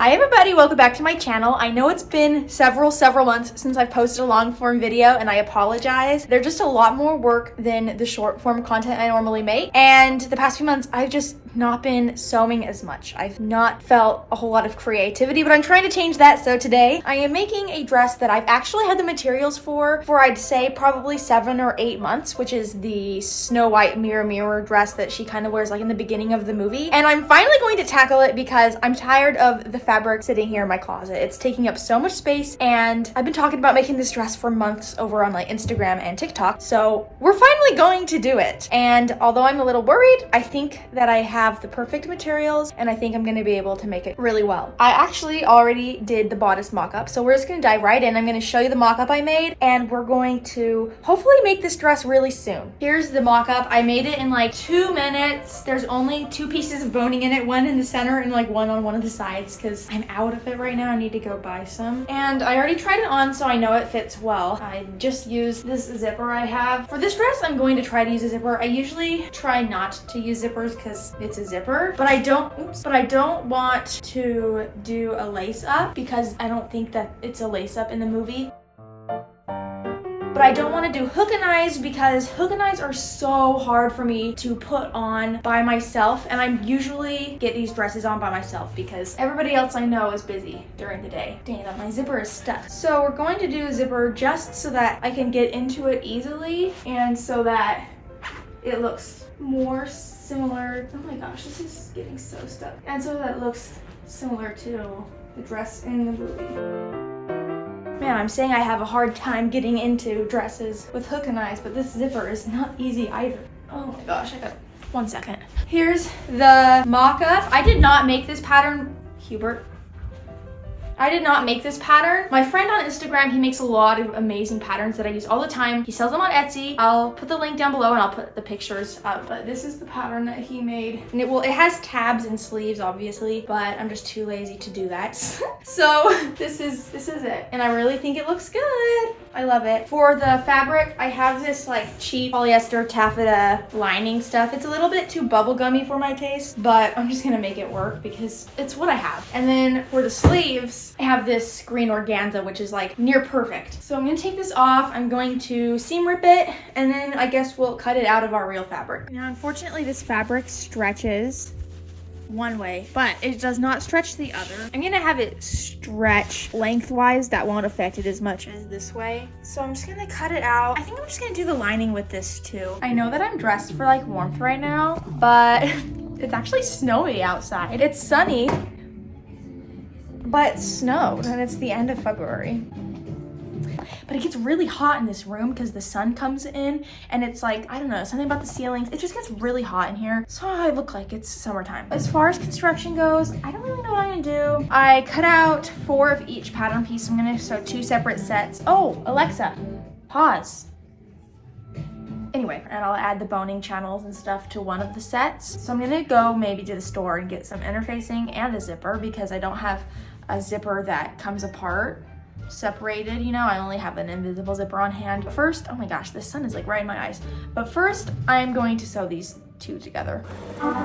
Hi everybody, welcome back to my channel. I know it's been several months since I've posted a long form video and I apologize. They're just a lot more work than the short form content I normally make. And the past few months, I've just not been sewing as much. I've not felt a whole lot of creativity, but I'm trying to change that. So today I am making a dress that I've actually had the materials for I'd say probably 7 or 8 months, which is the Snow White mirror dress that she kind of wears like in the beginning of the movie. And I'm finally going to tackle it because I'm tired of the fabric sitting here in my closet. It's taking up so much space, and I've been talking about making this dress for months over on like Instagram and TikTok. So we're finally going to do it. And although I'm a little worried, I think that I have the perfect materials and I think I'm gonna be able to make it really well. I actually already did the bodice mock-up, so we're just gonna dive right in. I'm gonna show you the mock-up I made, and we're going to hopefully make this dress really soon. Here's the mock-up. I made it in like 2 minutes. There's only 2 pieces of boning in it, one in the center and like one on one of the sides, because I'm out of it right now. I need to go buy some. And I already tried it on, so I know it fits well. I just used this zipper I have. For this dress, I'm going to try to use a zipper. I usually try not to use zippers because it's a zipper, but I don't want to do a lace up because I don't think that it's a lace up in the movie. But I don't want to do hook and eyes because hook and eyes are so hard for me to put on by myself, and I usually get these dresses on by myself because everybody else I know is busy during the day. Dang it, my zipper is stuck. So we're going to do a zipper just so that I can get into it easily and so that it looks more similar. Oh my gosh, this is getting so stuck. And so that it looks similar to the dress in the movie. Man, I'm saying I have a hard time getting into dresses with hook and eyes, but this zipper is not easy either. Oh my gosh, I got 1 second. Here's the mock-up. I did not make this pattern, Hubert. I did not make this pattern. My friend on Instagram, he makes a lot of amazing patterns that I use all the time. He sells them on Etsy. I'll put the link down below and I'll put the pictures up. But this is the pattern that he made. And it has tabs and sleeves, obviously, but I'm just too lazy to do that. So this is it. And I really think it looks good. I love it. For the fabric, I have this like cheap polyester taffeta lining stuff. It's a little bit too bubblegummy for my taste, but I'm just gonna make it work because it's what I have. And then for the sleeves, I have this green organza, which is like near perfect. So I'm gonna take this off. I'm going to seam rip it, and then I guess we'll cut it out of our real fabric. Now, unfortunately, this fabric stretches one way, but it does not stretch the other. I'm gonna have it stretch lengthwise. That won't affect it as much as this way. So I'm just gonna cut it out. I think I'm just gonna do the lining with this too. I know that I'm dressed for like warmth right now, but it's actually snowy outside. It's sunny, but it snowed and it's the end of February. But it gets really hot in this room because the sun comes in and it's like, I don't know, something about the ceilings. It just gets really hot in here. So I look like it's summertime. As far as construction goes, I don't really know what I'm gonna do. I cut out 4 of each pattern piece. I'm gonna sew 2 separate sets. Oh, Alexa, pause. Anyway, and I'll add the boning channels and stuff to one of the sets. So I'm gonna go maybe to the store and get some interfacing and a zipper because I don't have a zipper that comes apart, separated, you know. I only have an invisible zipper on hand. But first, oh my gosh, the sun is like right in my eyes. But first, I'm going to sew these 2 together. I'm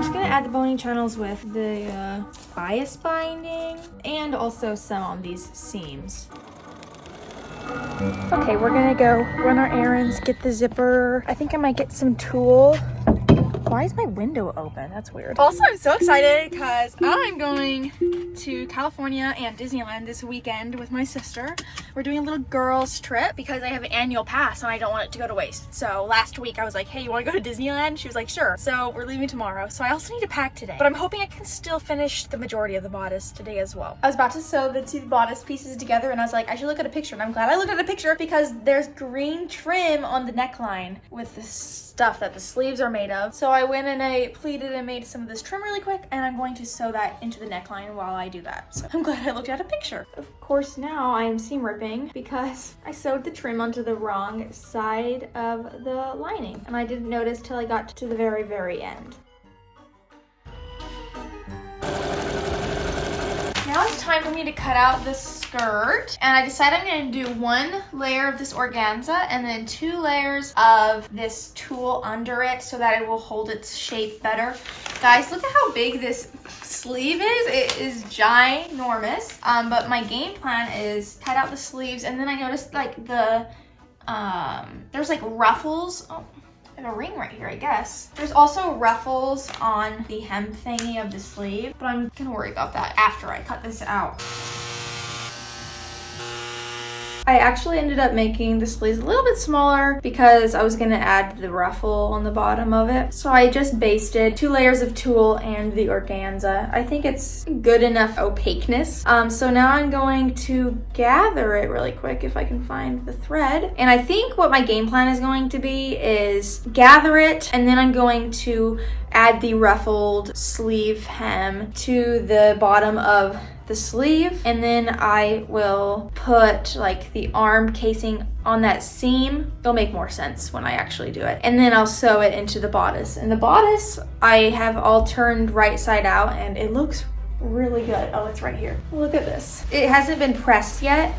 just gonna add the boning channels with the bias binding and also some on these seams. Okay, we're gonna go run our errands, get the zipper. I think I might get some tulle. Why is my window open? That's weird. Also, I'm so excited because I'm going to California and Disneyland this weekend with my sister. We're doing a little girls trip because I have an annual pass and I don't want it to go to waste. So last week I was like, hey, you want to go to Disneyland? She was like, sure. So we're leaving tomorrow. So I also need to pack today, but I'm hoping I can still finish the majority of the bodice today as well. I was about to sew the 2 bodice pieces together and I was like, I should look at a picture, and I'm glad I looked at a picture because there's green trim on the neckline with this stuff that the sleeves are made of. So I went and I pleated and made some of this trim really quick, and I'm going to sew that into the neckline while I do that. So I'm glad I looked at a picture. Of course, now I am seam ripping because I sewed the trim onto the wrong side of the lining, and I didn't notice till I got to the very, very end. Now it's time for me to cut out the skirt, and I decided I'm going to do 1 layer of this organza and then 2 layers of this tulle under it so that it will hold its shape better. Guys, look at how big this sleeve is. It is ginormous. But my game plan is cut out the sleeves, and then I noticed like the there's like ruffles. Oh, I have a ring right here, I guess. There's also ruffles on the hem thingy of the sleeve, but I'm gonna worry about that after I cut this out. I actually ended up making the sleeves a little bit smaller because I was gonna add the ruffle on the bottom of it. So I just basted 2 layers of tulle and the organza. I think it's good enough opaqueness. So now I'm going to gather it really quick if I can find the thread. And I think what my game plan is going to be is gather it, and then I'm going to add the ruffled sleeve hem to the bottom of the sleeve, and then I will put like the arm casing on that seam. It'll make more sense when I actually do it. And then I'll sew it into the bodice. And the bodice I have all turned right side out, and it looks really good. Oh, it's right here. Look at this. It hasn't been pressed yet,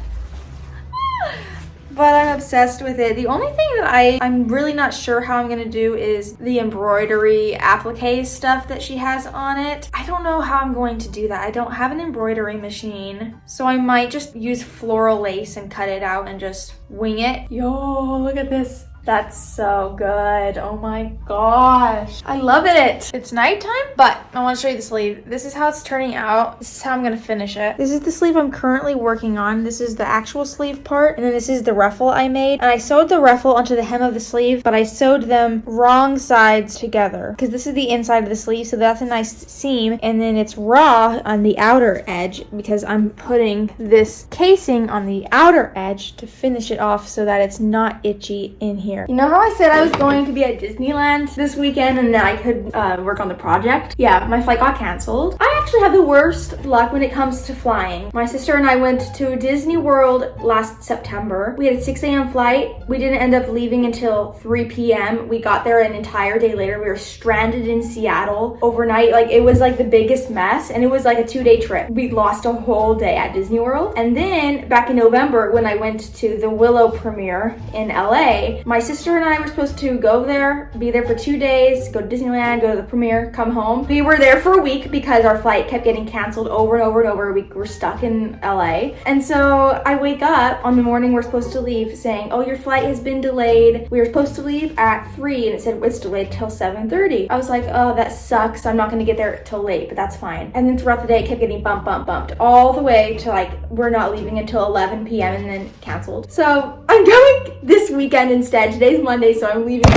but I'm obsessed with it. The only thing that I'm really not sure how I'm gonna do is the embroidery applique stuff that she has on it. I don't know how I'm going to do that. I don't have an embroidery machine, so I might just use floral lace and cut it out and just wing it. Yo, look at this. That's so good. Oh my gosh. I love it. It's nighttime, but I want to show you the sleeve. This is how it's turning out. This is how I'm going to finish it. This is the sleeve I'm currently working on. This is the actual sleeve part, and then this is the ruffle I made. And I sewed the ruffle onto the hem of the sleeve, but I sewed them wrong sides together because this is the inside of the sleeve, so that's a nice seam. And then it's raw on the outer edge because I'm putting this casing on the outer edge to finish it off so that it's not itchy in here. You know how I said I was going to be at Disneyland this weekend and that I could work on the project? Yeah, my flight got canceled. I actually have the worst luck when it comes to flying. My sister and I went to Disney World last September. We had a 6 a.m. flight. We didn't end up leaving until 3 p.m. We got there an entire day later. We were stranded in Seattle overnight. Like, it was like the biggest mess, and it was like a 2-day trip. We lost a whole day at Disney World. And then back in November when I went to the Willow premiere in LA, my sister and I were supposed to go there, be there for 2 days, go to Disneyland, go to the premiere, come home. We were there for a week because our flight kept getting canceled over and over and over. We were stuck in LA. And so I wake up on the morning we're supposed to leave saying, oh, your flight has been delayed. We were supposed to leave at 3 and it said it's delayed till 7:30. I was like, oh, that sucks. I'm not gonna get there till late, but that's fine. And then throughout the day it kept getting bumped all the way to like, we're not leaving until 11 p.m. and then canceled. So I'm going this weekend instead. Today's Monday, so I'm leaving.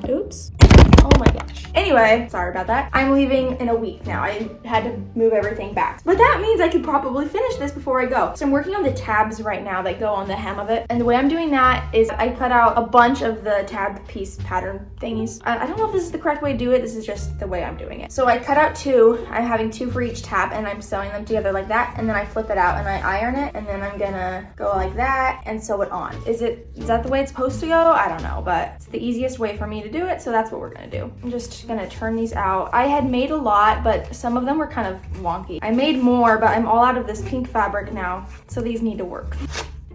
Oops. Oh my gosh. Anyway, sorry about that. I'm leaving in a week now. I had to move everything back. But that means I could probably finish this before I go. So I'm working on the tabs right now that go on the hem of it. And the way I'm doing that is I cut out a bunch of the tab piece pattern thingies. I don't know if this is the correct way to do it. This is just the way I'm doing it. So I cut out 2. I'm having 2 for each tab, and I'm sewing them together like that. And then I flip it out and I iron it. And then I'm gonna go like that and sew it on. Is that the way it's supposed to go? I don't know, but it's the easiest way for me to do it. So that's what we're gonna do. I'm just gonna turn these out. I had made a lot, but some of them were kind of wonky. I made more, but I'm all out of this pink fabric now, so these need to work.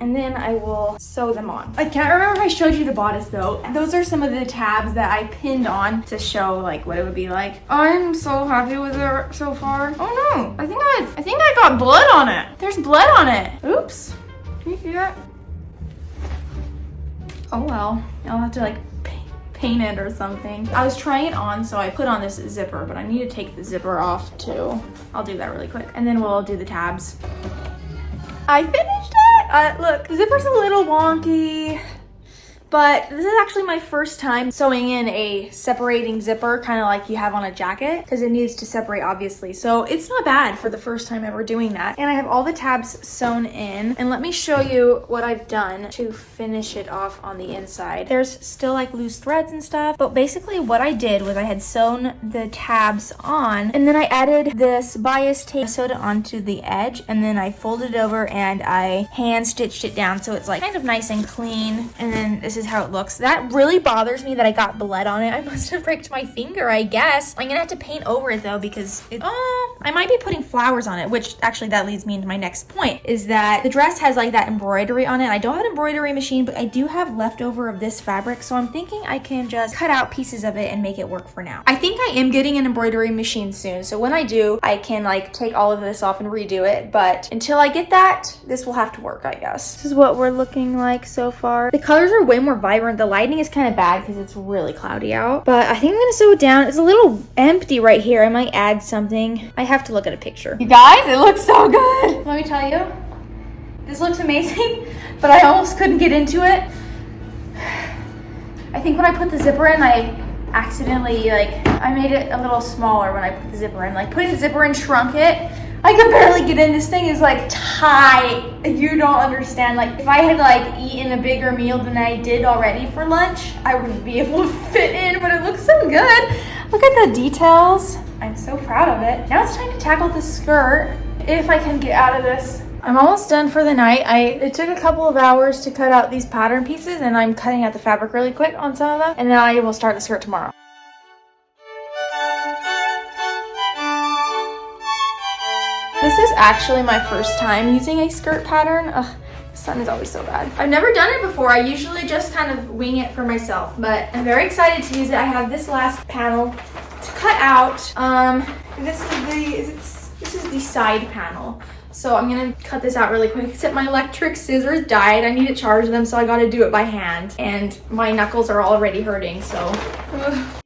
And then I will sew them on. I can't remember if I showed you the bodice though. Those are some of the tabs that I pinned on to show like what it would be like. I'm so happy with it so far. Oh no, I think I got blood on it. There's blood on it. Oops, can you see that? Oh well, I'll have to like paint it or something. I was trying it on, so I put on this zipper, but I need to take the zipper off too. I'll do that really quick. And then we'll do the tabs. I finished it! Look, the zipper's a little wonky, but this is actually my first time sewing in a separating zipper, kind of like you have on a jacket, because it needs to separate obviously. So it's not bad for the first time ever doing that. And I have all the tabs sewn in, and let me show you what I've done to finish it off on the inside. There's still like loose threads and stuff, but basically what I did was I had sewn the tabs on, and then I added this bias tape, sewed it onto the edge, and then I folded it over and I hand stitched it down so it's like kind of nice and clean. And then this is how it looks. That really bothers me that I got blood on it. I must have pricked my finger, I guess. I'm gonna have to paint over it though because it, oh, I might be putting flowers on it, which actually that leads me into my next point, is that the dress has like that embroidery on it. I don't have an embroidery machine, but I do have leftover of this fabric, so I'm thinking I can just cut out pieces of it and make it work for now. I think I am getting an embroidery machine soon, so when I do, I can like take all of this off and redo it, but until I get that, this will have to work, I guess. This is what we're looking like so far. The colors are way more vibrant. The lighting is kind of bad because it's really cloudy out, but I think I'm gonna sew it down. It's a little empty right here. I might add something. I have to look at a picture. You guys, it looks so good. Let me tell you, this looks amazing, but I almost couldn't get into it. I think when I put the zipper in, I accidentally, I made it a little smaller when I put the zipper in. Like, putting the zipper in shrunk it. I could barely get in. This thing is like tight. You don't understand. Like, if I had like eaten a bigger meal than I did already for lunch, I wouldn't be able to fit in, but it looks so good. Look at the details. I'm so proud of it. Now it's time to tackle the skirt, if I can get out of this. I'm almost done for the night. It took a couple of hours to cut out these pattern pieces, and I'm cutting out the fabric really quick on some of them, and then I will start the skirt tomorrow. This is actually my first time using a skirt pattern. Ugh, the sun is always so bad. I've never done it before. I usually just kind of wing it for myself, but I'm very excited to use it. I have this last panel to cut out. This is the side panel. So I'm gonna cut this out really quick, except my electric scissors died. I need to charge them, so I gotta do it by hand. And my knuckles are already hurting, so. Ugh.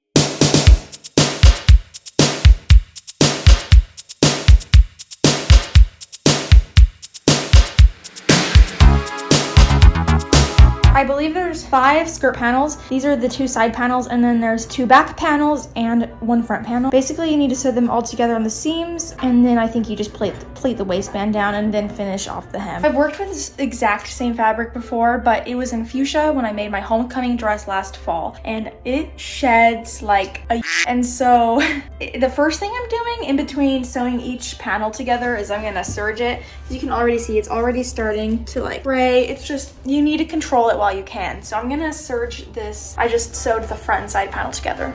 I believe there's 5 skirt panels. These are the 2 side panels, and then there's 2 back panels and 1 front panel. Basically, you need to sew them all together on the seams, and then I think you just plate the waistband down and then finish off the hem. I've worked with this exact same fabric before, but it was in fuchsia when I made my homecoming dress last fall, and it sheds like a and so the first thing I'm doing in between sewing each panel together is I'm gonna serge it. You can already see it's already starting to like fray. It's just, you need to control it while you can. So I'm gonna serge this. I just sewed the front and side panel together.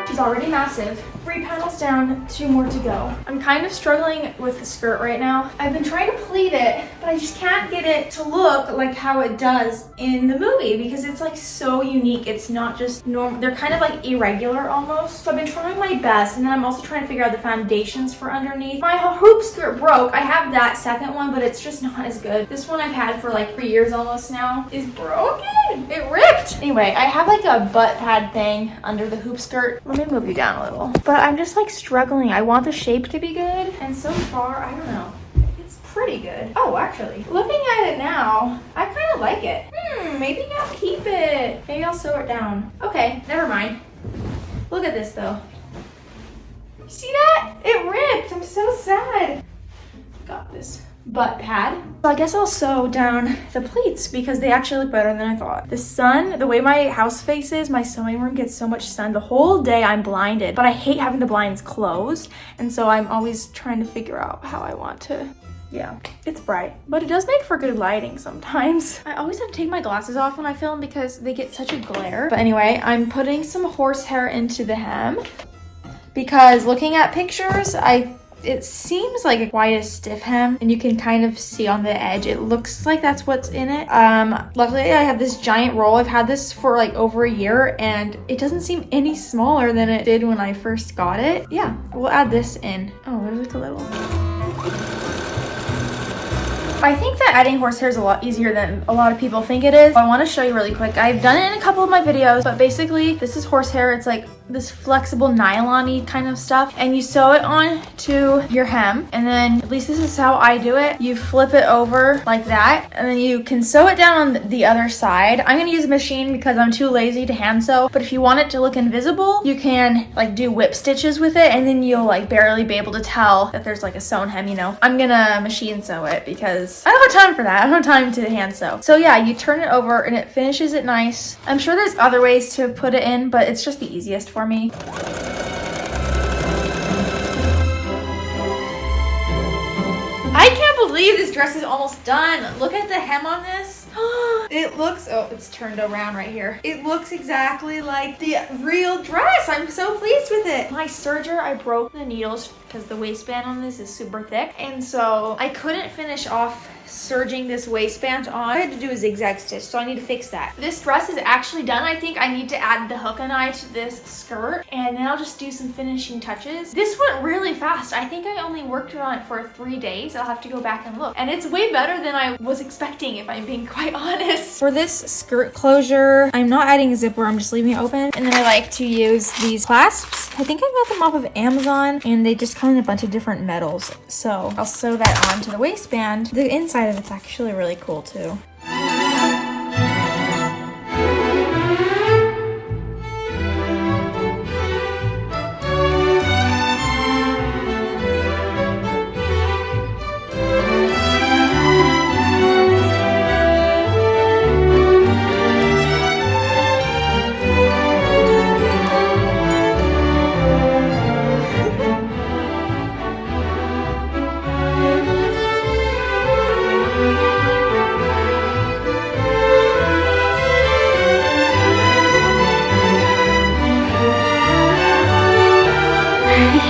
She's already massive. 3 panels down, 2 more to go. I'm kind of struggling with the skirt right now. I've been trying to pleat it, but I just can't get it to look like how it does in the movie because it's like so unique. It's not just normal. They're kind of like irregular almost. So I've been trying my best, and then I'm also trying to figure out the foundations for underneath. My hoop skirt broke. I have that second one, but it's just not as good. This one I've had for like 3 years almost now is broken. It ripped. Anyway, I have like a butt pad thing under the hoop skirt. Let me move you down a little. But I'm just like struggling. I want the shape to be good, and so far, I don't know. It's pretty good. Oh, actually, looking at it now, I kind of like it. Maybe I'll keep it. Maybe I'll sew it down. Okay, never mind. Look at this though. You see that? It ripped. I'm so sad. Got this butt pad. So I guess I'll sew down the pleats because they actually look better than I thought. The sun, the way my house faces, my sewing room gets so much sun. The whole day I'm blinded, but I hate having the blinds closed. And so I'm always trying to figure out how I want to, yeah, it's bright, but it does make for good lighting sometimes. I always have to take my glasses off when I film because they get such a glare. But anyway, I'm putting some horsehair into the hem because looking at pictures, it seems like quite a stiff hem, and you can kind of see on the edge, it looks like that's what's in it. Luckily I have this giant roll. I've had this for like over a year, and it doesn't seem any smaller than it did when I first got it. Yeah, we'll add this in. Oh, there's like a little. I think that adding horsehair is a lot easier than a lot of people think it is. I want to show you really quick. I've done it in a couple of my videos, but basically this is horsehair. It's like this flexible nylon-y kind of stuff, and you sew it on to your hem, and then, at least this is how I do it, you flip it over like that, and then you can sew it down on the other side. I'm gonna use a machine because I'm too lazy to hand sew, but if you want it to look invisible, you can like do whip stitches with it, and then you'll like barely be able to tell that there's like a sewn hem, you know. I'm gonna machine sew it because I don't have time for that. I don't have time to hand sew. So yeah, you turn it over and it finishes it nice. I'm sure there's other ways to put it in, but it's just the easiest for me. I can't believe this dress is almost done. Look at the hem on this. It looks, oh, it's turned around right here. It looks exactly like the real dress. I'm so pleased with it. My serger, I broke the needles because the waistband on this is super thick. And so I couldn't finish off serging this waistband on. I had to do a zigzag stitch, so I need to fix that. This dress is actually done. I think I need to add the hook and eye to this skirt, and then I'll just do some finishing touches. This went really fast. I think I only worked on it for 3 days. I'll have to go back and look. And it's way better than I was expecting, if I'm being quite honest. For this skirt closure, I'm not adding a zipper, I'm just leaving it open. And then I like to use these clasps. I think I got them off of Amazon, and they just come in a bunch of different metals. So I'll sew that onto the waistband. The inside of it's actually really cool too.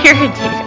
Irritated.